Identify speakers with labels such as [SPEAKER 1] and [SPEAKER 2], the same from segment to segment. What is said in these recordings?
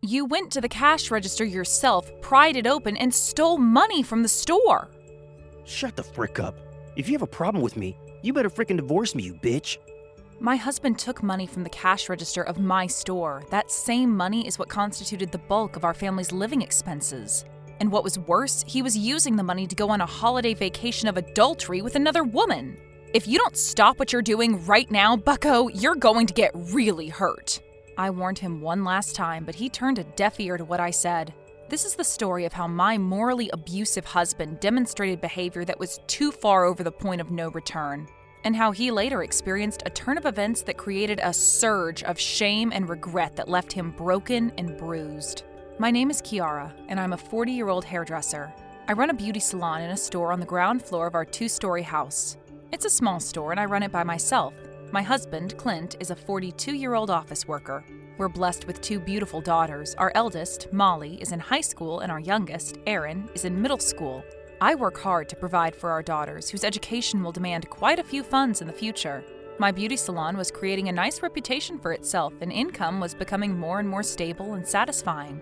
[SPEAKER 1] You went to the cash register yourself, pried it open, and stole money from the store.
[SPEAKER 2] Shut the frick up. If you have a problem with me, you better frickin' divorce me, you bitch.
[SPEAKER 1] My husband took money from the cash register of my store. That same money is what constituted the bulk of our family's living expenses. And what was worse, he was using the money to go on a holiday vacation of adultery with another woman. If you don't stop what you're doing right now, bucko, you're going to get really hurt. I warned him one last time, but he turned a deaf ear to what I said. This is the story of how my morally abusive husband demonstrated behavior that was too far over the point of no return, and how he later experienced a turn of events that created a surge of shame and regret that left him broken and bruised. My name is Kiara, and I'm a 40-year-old hairdresser. I run a beauty salon in a store on the ground floor of our 2-story house. It's a small store, and I run it by myself. My husband, Clint, is a 42-year-old office worker. We're blessed with 2 beautiful daughters. Our eldest, Molly, is in high school, and our youngest, Erin, is in middle school. I work hard to provide for our daughters, whose education will demand quite a few funds in the future. My beauty salon was creating a nice reputation for itself, and income was becoming more and more stable and satisfying.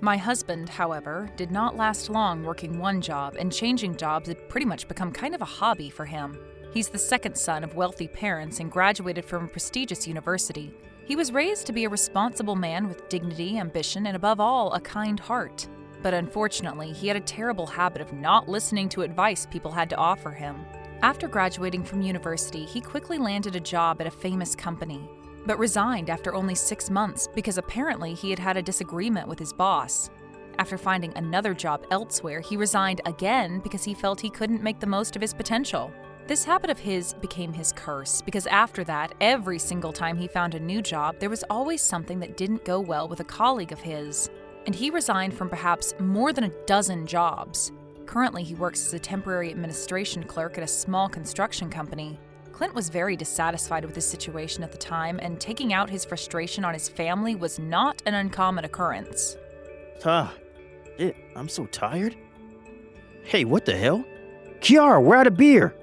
[SPEAKER 1] My husband, however, did not last long working one job, and changing jobs had pretty much become kind of a hobby for him. He's the second son of wealthy parents and graduated from a prestigious university. He was raised to be a responsible man with dignity, ambition, and above all, a kind heart. But unfortunately, he had a terrible habit of not listening to advice people had to offer him. After graduating from university, he quickly landed a job at a famous company, but resigned after only 6 months because apparently he had had a disagreement with his boss. After finding another job elsewhere, he resigned again because he felt he couldn't make the most of his potential. This habit of his became his curse because after that, every single time he found a new job, there was always something that didn't go well with a colleague of his. And he resigned from perhaps more than a dozen jobs. Currently, he works as a temporary administration clerk at a small construction company. Clint was very dissatisfied with his situation at the time, and taking out his frustration on his family was not an uncommon occurrence.
[SPEAKER 2] I'm so tired. Hey, what the hell? Kiara, we're out of beer.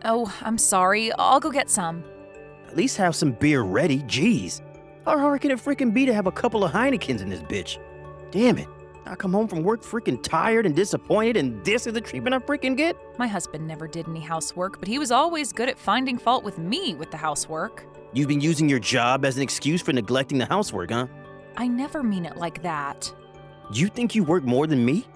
[SPEAKER 1] Oh, I'm sorry. I'll go get some.
[SPEAKER 2] At least have some beer ready, jeez. How hard can it freaking be to have a couple of Heinekens in this bitch? Damn it. I come home from work freaking tired and disappointed, and this is the treatment I freaking get?
[SPEAKER 1] My husband never did any housework, but he was always good at finding fault with me with the housework.
[SPEAKER 2] You've been using your job as an excuse for neglecting the housework, huh?
[SPEAKER 1] I never mean it like that.
[SPEAKER 2] You think you work more than me?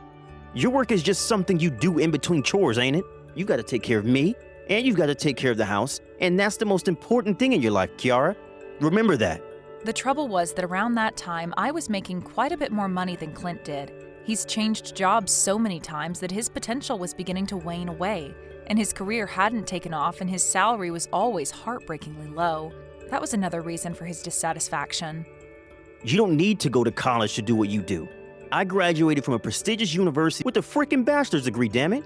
[SPEAKER 2] Your work is just something you do in between chores, ain't it? You gotta take care of me, and you've gotta take care of the house, and that's the most important thing in your life, Kiara. Remember that.
[SPEAKER 1] The trouble was that around that time, I was making quite a bit more money than Clint did. He's changed jobs so many times that his potential was beginning to wane away, and his career hadn't taken off, and his salary was always heartbreakingly low. That was another reason for his dissatisfaction.
[SPEAKER 2] You don't need to go to college to do what you do. I graduated from a prestigious university with a freaking bachelor's degree, damn it.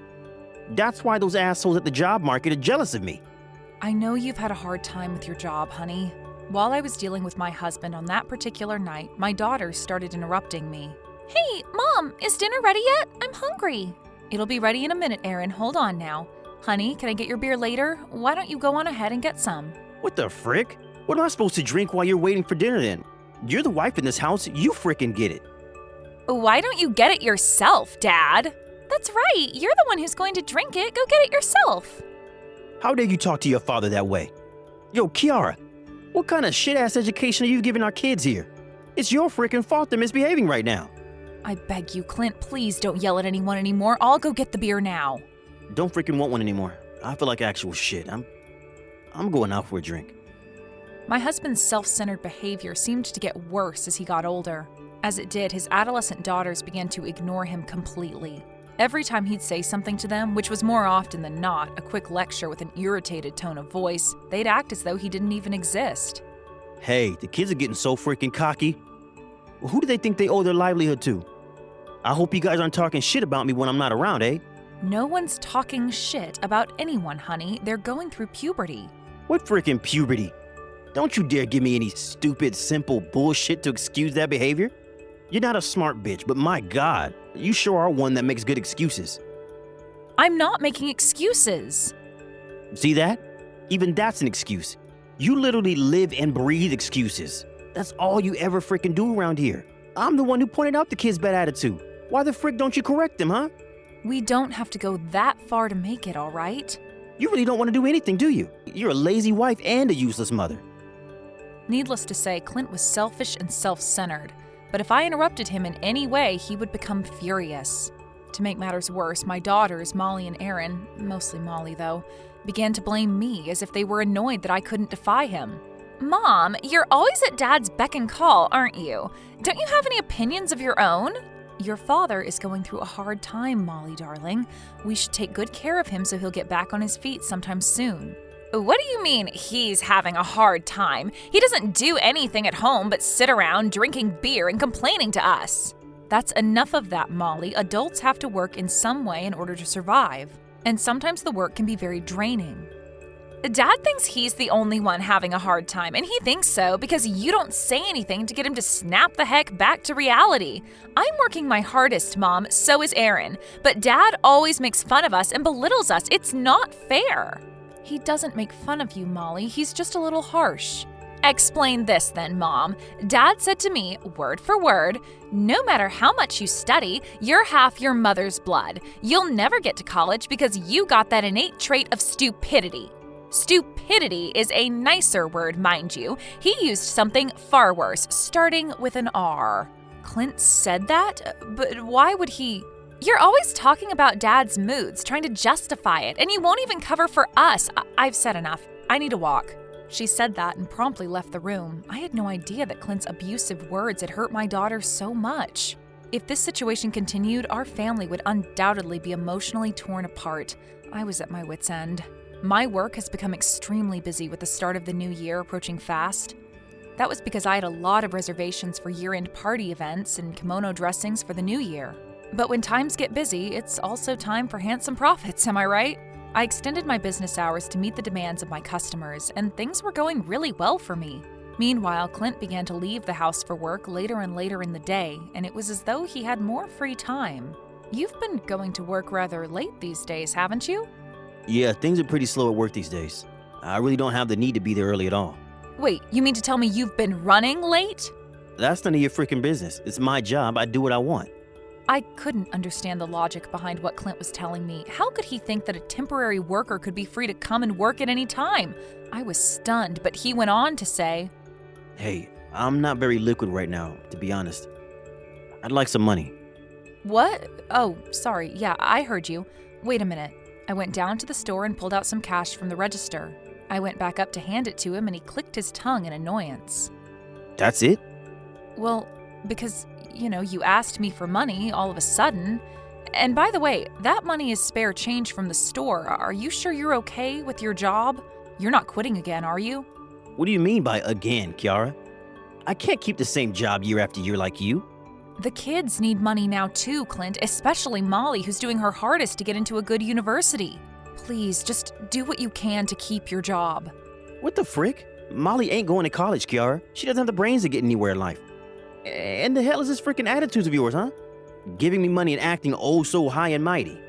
[SPEAKER 2] That's why those assholes at the job market are jealous of me.
[SPEAKER 1] I know you've had a hard time with your job, honey. While I was dealing with my husband on that particular night, my daughter started interrupting me. Hey, Mom, is dinner ready yet? I'm hungry. It'll be ready in a minute, Erin. Hold on now. Honey, can I get your beer later? Why don't you go on ahead and get some?
[SPEAKER 2] What the frick? What am I supposed to drink while you're waiting for dinner then? You're the wife in this house, you frickin' get it.
[SPEAKER 1] Why don't you get it yourself, Dad? That's right, you're the one who's going to drink it. Go get it yourself.
[SPEAKER 2] How dare you talk to your father that way? Yo, Kiara, what kind of shit-ass education are you giving our kids here? It's your frickin' fault they're misbehaving right now.
[SPEAKER 1] I beg you, Clint, please don't yell at anyone anymore. I'll go get the beer now.
[SPEAKER 2] Don't freaking want one anymore. I feel like actual shit. I'm going out for a drink.
[SPEAKER 1] My husband's self-centered behavior seemed to get worse as he got older. As it did, his adolescent daughters began to ignore him completely. Every time he'd say something to them, which was more often than not a quick lecture with an irritated tone of voice, they'd act as though he didn't even exist.
[SPEAKER 2] Hey, the kids are getting so freaking cocky. Who do they think they owe their livelihood to? I hope you guys aren't talking shit about me when I'm not around, eh?
[SPEAKER 1] No one's talking shit about anyone, honey. They're going through puberty.
[SPEAKER 2] What freaking puberty? Don't you dare give me any stupid, simple bullshit to excuse that behavior. You're not a smart bitch, but my God, you sure are one that makes good excuses.
[SPEAKER 1] I'm not making excuses.
[SPEAKER 2] See that? Even that's an excuse. You literally live and breathe excuses. That's all you ever freaking do around here. I'm the one who pointed out the kid's bad attitude. Why the frick don't you correct him, huh?
[SPEAKER 1] We don't have to go that far to make it, all right?
[SPEAKER 2] You really don't want to do anything, do you? You're a lazy wife and a useless mother.
[SPEAKER 1] Needless to say, Clint was selfish and self-centered, but if I interrupted him in any way, he would become furious. To make matters worse, my daughters, Molly and Erin, mostly Molly though, began to blame me as if they were annoyed that I couldn't defy him. Mom, you're always at Dad's beck and call, aren't you? Don't you have any opinions of your own? Your father is going through a hard time, Molly, darling. We should take good care of him so he'll get back on his feet sometime soon. What do you mean he's having a hard time? He doesn't do anything at home but sit around drinking beer and complaining to us. That's enough of that, Molly. Adults have to work in some way in order to survive, and sometimes the work can be very draining. Dad thinks he's the only one having a hard time, and he thinks so because you don't say anything to get him to snap the heck back to reality. I'm working my hardest, Mom, so is Erin, but Dad always makes fun of us and belittles us. It's not fair. He doesn't make fun of you, Molly. He's just a little harsh. Explain this then, Mom. Dad said to me, word for word, no matter how much you study, you're half your mother's blood. You'll never get to college because you got that innate trait of stupidity. Stupidity is a nicer word, mind you. He used something far worse, starting with an R. Clint said that? But why would he? You're always talking about Dad's moods, trying to justify it, and you won't even cover for us. I've said enough. I need to walk. She said that and promptly left the room. I had no idea that Clint's abusive words had hurt my daughter so much. If this situation continued, our family would undoubtedly be emotionally torn apart. I was at my wit's end. My work has become extremely busy with the start of the new year approaching fast. That was because I had a lot of reservations for year-end party events and kimono dressings for the new year. But when times get busy, it's also time for handsome profits, am I right? I extended my business hours to meet the demands of my customers, and things were going really well for me. Meanwhile, Clint began to leave the house for work later and later in the day, and it was as though he had more free time. You've been going to work rather late these days, haven't you?
[SPEAKER 2] Yeah, things are pretty slow at work these days. I really don't have the need to be there early at all.
[SPEAKER 1] Wait, you mean to tell me you've been running late?
[SPEAKER 2] That's none of your freaking business. It's my job. I do what I want.
[SPEAKER 1] I couldn't understand the logic behind what Clint was telling me. How could he think that a temporary worker could be free to come and work at any time? I was stunned, but he went on to say,
[SPEAKER 2] Hey, I'm not very liquid right now, to be honest. I'd like some money.
[SPEAKER 1] What? Oh, sorry. Yeah, I heard you. Wait a minute. I went down to the store and pulled out some cash from the register. I went back up to hand it to him and he clicked his tongue in annoyance.
[SPEAKER 2] That's it?
[SPEAKER 1] Well, because, you asked me for money all of a sudden. And by the way, that money is spare change from the store. Are you sure you're okay with your job? You're not quitting again, are you?
[SPEAKER 2] What do you mean by again, Kiara? I can't keep the same job year after year like you.
[SPEAKER 1] The kids need money now too, Clint, especially Molly, who's doing her hardest to get into a good university. Please, just do what you can to keep your job.
[SPEAKER 2] What the frick? Molly ain't going to college, Kiara. She doesn't have the brains to get anywhere in life. And the hell is this freaking attitudes of yours, huh? Giving me money and acting oh so high and mighty.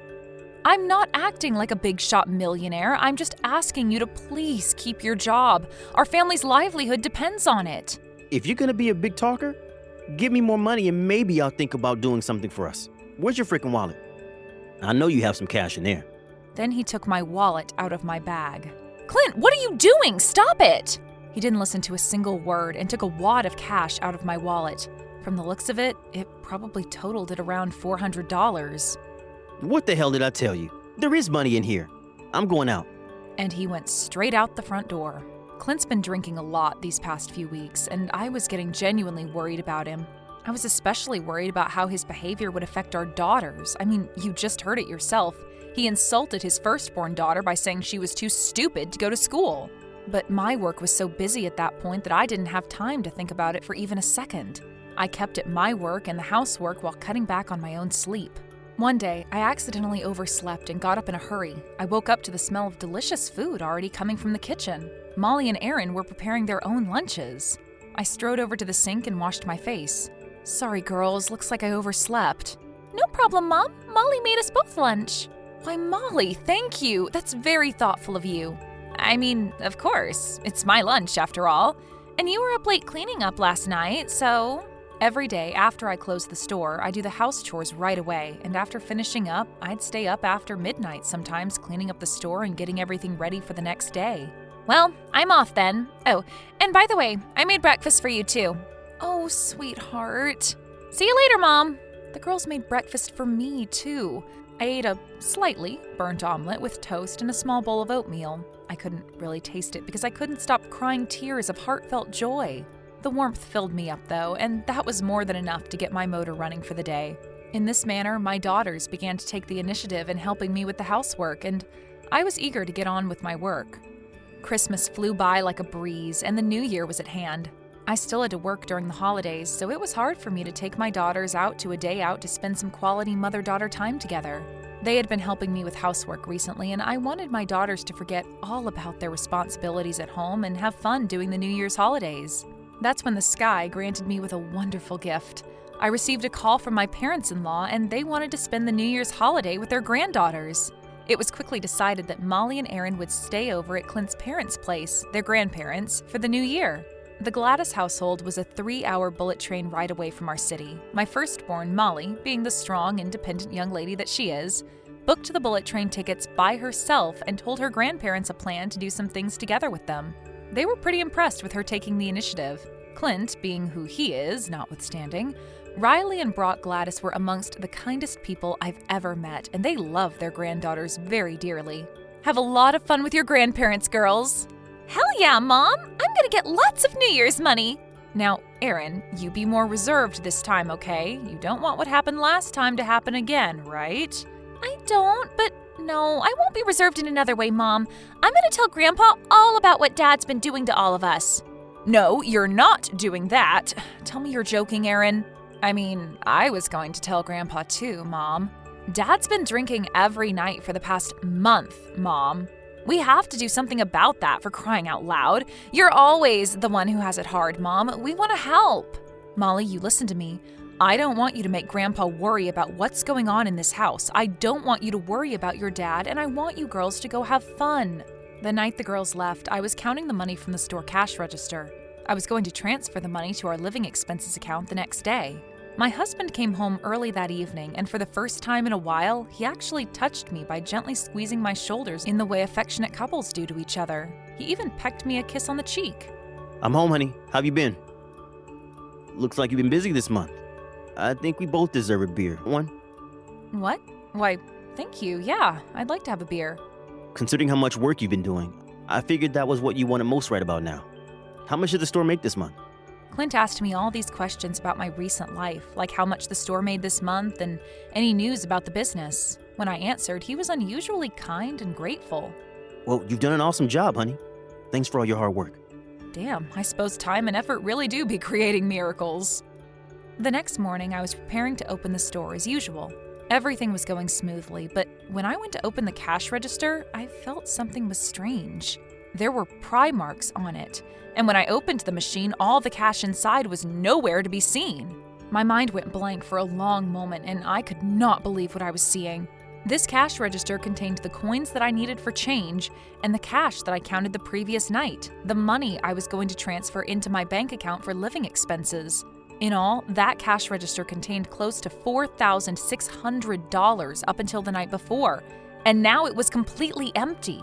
[SPEAKER 1] I'm not acting like a big shot millionaire. I'm just asking you to please keep your job. Our family's livelihood depends on it.
[SPEAKER 2] If you're gonna be a big talker, give me more money and maybe I'll think about doing something for us. Where's your freaking wallet? I know you have some cash in there.
[SPEAKER 1] Then he took my wallet out of my bag. Clint, what are you doing? Stop it! He didn't listen to a single word and took a wad of cash out of my wallet. From the looks of it, it probably totaled at around $400.
[SPEAKER 2] What the hell did I tell you? There is money in here. I'm going out.
[SPEAKER 1] And he went straight out the front door. Clint's been drinking a lot these past few weeks, and I was getting genuinely worried about him. I was especially worried about how his behavior would affect our daughters. I mean, you just heard it yourself. He insulted his firstborn daughter by saying she was too stupid to go to school. But my work was so busy at that point that I didn't have time to think about it for even a second. I kept at my work and the housework while cutting back on my own sleep. One day, I accidentally overslept and got up in a hurry. I woke up to the smell of delicious food already coming from the kitchen. Molly and Erin were preparing their own lunches. I strode over to the sink and washed my face. Sorry, girls, looks like I overslept. No problem, Mom. Molly made us both lunch. Why, Molly, thank you. That's very thoughtful of you. I mean, of course, it's my lunch after all. And you were up late cleaning up last night, so Every day after I close the store, I do the house chores right away, and after finishing up, I'd stay up after midnight sometimes cleaning up the store and getting everything ready for the next day. Well, I'm off then. Oh, and by the way, I made breakfast for you too. Oh, sweetheart. See you later, Mom. The girls made breakfast for me too. I ate a slightly burnt omelet with toast and a small bowl of oatmeal. I couldn't really taste it because I couldn't stop crying tears of heartfelt joy. The warmth filled me up though, and that was more than enough to get my motor running for the day. In this manner, my daughters began to take the initiative in helping me with the housework, and I was eager to get on with my work. Christmas flew by like a breeze, and the new year was at hand. I still had to work during the holidays, so it was hard for me to take my daughters out to a day out to spend some quality mother-daughter time together. They had been helping me with housework recently, and I wanted my daughters to forget all about their responsibilities at home and have fun doing the New Year's holidays. That's when the sky granted me with a wonderful gift. I received a call from my parents-in-law, and they wanted to spend the New Year's holiday with their granddaughters. It was quickly decided that Molly and Aaron would stay over at Clint's parents' place, their grandparents, for the new year. The Gladys household was a 3-hour bullet train ride away from our city. My firstborn, Molly, being the strong, independent young lady that she is, booked the bullet train tickets by herself and told her grandparents a plan to do some things together with them. They were pretty impressed with her taking the initiative. Clint, being who he is, notwithstanding, Riley and Brock Gladys were amongst the kindest people I've ever met, and they love their granddaughters very dearly. Have a lot of fun with your grandparents, girls. Hell yeah, Mom! I'm gonna get lots of New Year's money! Now, Aaron, you be more reserved this time, okay? You don't want what happened last time to happen again, right? I don't, but no, I won't be reserved in another way, Mom. I'm gonna tell Grandpa all about what Dad's been doing to all of us. No, you're not doing that. Tell me you're joking, Aaron. I mean, I was going to tell Grandpa too, Mom. Dad's been drinking every night for the past month, Mom. We have to do something about that, for crying out loud. You're always the one who has it hard, Mom. We want to help. Molly, you listen to me. I don't want you to make Grandpa worry about what's going on in this house. I don't want you to worry about your dad, and I want you girls to go have fun. The night the girls left, I was counting the money from the store cash register. I was going to transfer the money to our living expenses account the next day. My husband came home early that evening, and for the first time in a while, he actually touched me by gently squeezing my shoulders in the way affectionate couples do to each other. He even pecked me a kiss on the cheek.
[SPEAKER 2] I'm home, honey. How have you been? Looks like you've been busy this month. I think we both deserve a beer. One?
[SPEAKER 1] What? Why, thank you. Yeah, I'd like to have a beer.
[SPEAKER 2] Considering how much work you've been doing, I figured that was what you wanted most right about now. How much did the store make this month?
[SPEAKER 1] Clint asked me all these questions about my recent life, like how much the store made this month and any news about the business. When I answered, he was unusually kind and grateful.
[SPEAKER 2] Well, you've done an awesome job, honey. Thanks for all your hard work.
[SPEAKER 1] Damn, I suppose time and effort really do be creating miracles. The next morning, I was preparing to open the store as usual. Everything was going smoothly, but when I went to open the cash register, I felt something was strange. There were pry marks on it, and when I opened the machine, all the cash inside was nowhere to be seen. My mind went blank for a long moment, and I could not believe what I was seeing. This cash register contained the coins that I needed for change and the cash that I counted the previous night, the money I was going to transfer into my bank account for living expenses. In all, that cash register contained close to $4,600 up until the night before, and now it was completely empty.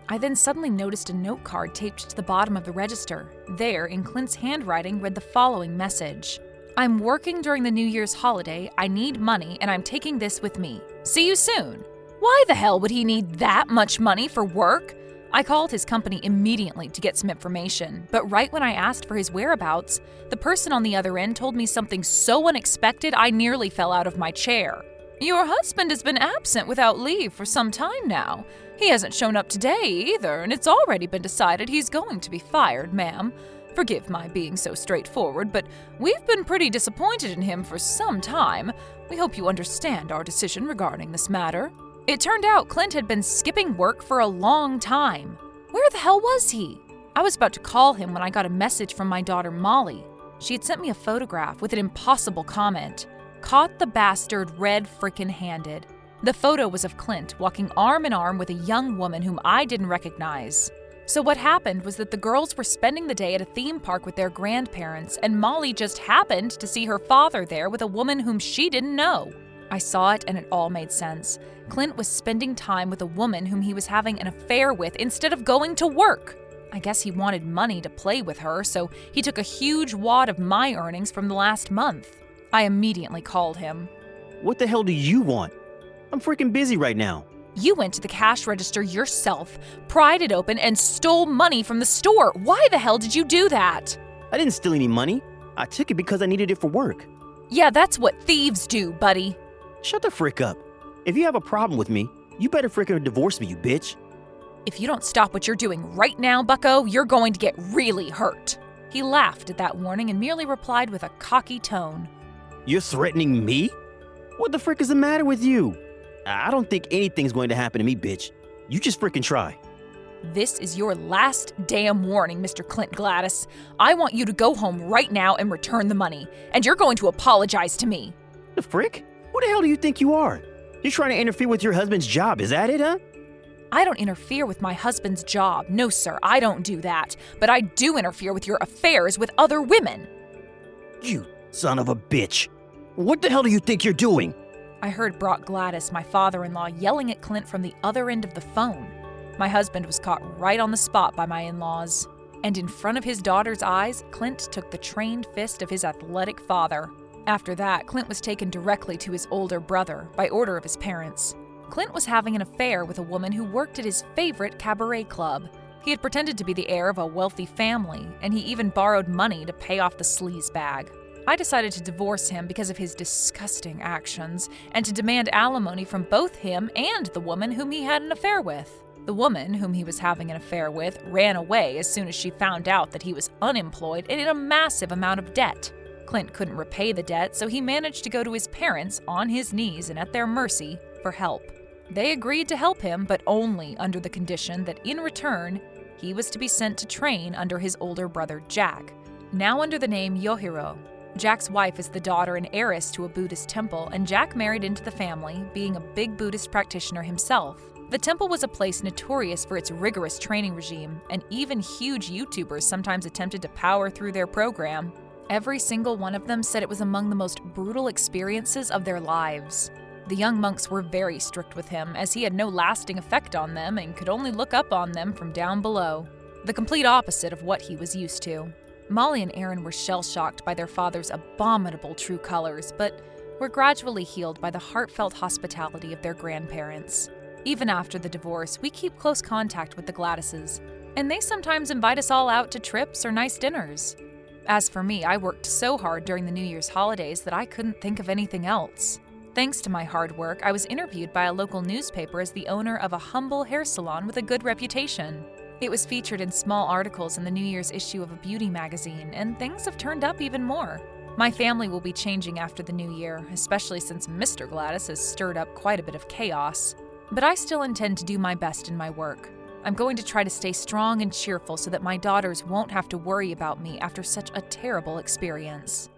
[SPEAKER 1] I then suddenly noticed a note card taped to the bottom of the register. There, in Clint's handwriting, read the following message. I'm working during the New Year's holiday, I need money, and I'm taking this with me. See you soon. Why the hell would he need that much money for work? I called his company immediately to get some information, but right when I asked for his whereabouts, the person on the other end told me something so unexpected I nearly fell out of my chair. Your husband has been absent without leave for some time now. He hasn't shown up today either, and it's already been decided he's going to be fired, ma'am. Forgive my being so straightforward, but we've been pretty disappointed in him for some time. We hope you understand our decision regarding this matter. It turned out Clint had been skipping work for a long time. Where the hell was he? I was about to call him when I got a message from my daughter Molly. She had sent me a photograph with an impossible comment. Caught the bastard red frickin' handed. The photo was of Clint walking arm in arm with a young woman whom I didn't recognize. So what happened was that the girls were spending the day at a theme park with their grandparents, and Molly just happened to see her father there with a woman whom she didn't know. I saw it and it all made sense. Clint was spending time with a woman whom he was having an affair with instead of going to work. I guess he wanted money to play with her, so he took a huge wad of my earnings from the last month. I immediately called him.
[SPEAKER 2] What the hell do you want? I'm freaking busy right now.
[SPEAKER 1] You went to the cash register yourself, pried it open, and stole money from the store. Why the hell did you do that?
[SPEAKER 2] I didn't steal any money. I took it because I needed it for work.
[SPEAKER 1] Yeah, that's what thieves do, buddy.
[SPEAKER 2] Shut the frick up. If you have a problem with me, you better frickin' divorce me, you bitch.
[SPEAKER 1] If you don't stop what you're doing right now, bucko, you're going to get really hurt. He laughed at that warning and merely replied with a cocky tone.
[SPEAKER 2] You're threatening me? What the frick is the matter with you? I don't think anything's going to happen to me, bitch. You just frickin' try.
[SPEAKER 1] This is your last damn warning, Mr. Clint Gladys. I want you to go home right now and return the money. And you're going to apologize to me.
[SPEAKER 2] The frick? Who the hell do you think you are? You're trying to interfere with your husband's job, is that it, huh?
[SPEAKER 1] I don't interfere with my husband's job. No, sir, I don't do that. But I do interfere with your affairs with other women.
[SPEAKER 2] You son of a bitch. What the hell do you think you're doing?
[SPEAKER 1] I heard Brock Gladys, my father-in-law, yelling at Clint from the other end of the phone. My husband was caught right on the spot by my in-laws. And in front of his daughter's eyes, Clint took the trained fist of his athletic father. After that, Clint was taken directly to his older brother, by order of his parents. Clint was having an affair with a woman who worked at his favorite cabaret club. He had pretended to be the heir of a wealthy family, and he even borrowed money to pay off the sleaze bag. I decided to divorce him because of his disgusting actions, and to demand alimony from both him and the woman whom he had an affair with. The woman whom he was having an affair with ran away as soon as she found out that he was unemployed and in a massive amount of debt. Clint couldn't repay the debt, so he managed to go to his parents on his knees and at their mercy for help. They agreed to help him, but only under the condition that in return, he was to be sent to train under his older brother Jack, now under the name Yohiro. Jack's wife is the daughter and heiress to a Buddhist temple, and Jack married into the family, being a big Buddhist practitioner himself. The temple was a place notorious for its rigorous training regime, and even huge YouTubers sometimes attempted to power through their program. Every single one of them said it was among the most brutal experiences of their lives. The young monks were very strict with him, as he had no lasting effect on them and could only look up on them from down below. The complete opposite of what he was used to. Molly and Aaron were shell-shocked by their father's abominable true colors, but were gradually healed by the heartfelt hospitality of their grandparents. Even after the divorce, we keep close contact with the Gladyses, and they sometimes invite us all out to trips or nice dinners. As for me, I worked so hard during the New Year's holidays that I couldn't think of anything else. Thanks to my hard work, I was interviewed by a local newspaper as the owner of a humble hair salon with a good reputation. It was featured in small articles in the New Year's issue of a beauty magazine, and things have turned up even more. My family will be changing after the new year, especially since Mr. Gladys has stirred up quite a bit of chaos. But I still intend to do my best in my work. I'm going to try to stay strong and cheerful so that my daughters won't have to worry about me after such a terrible experience.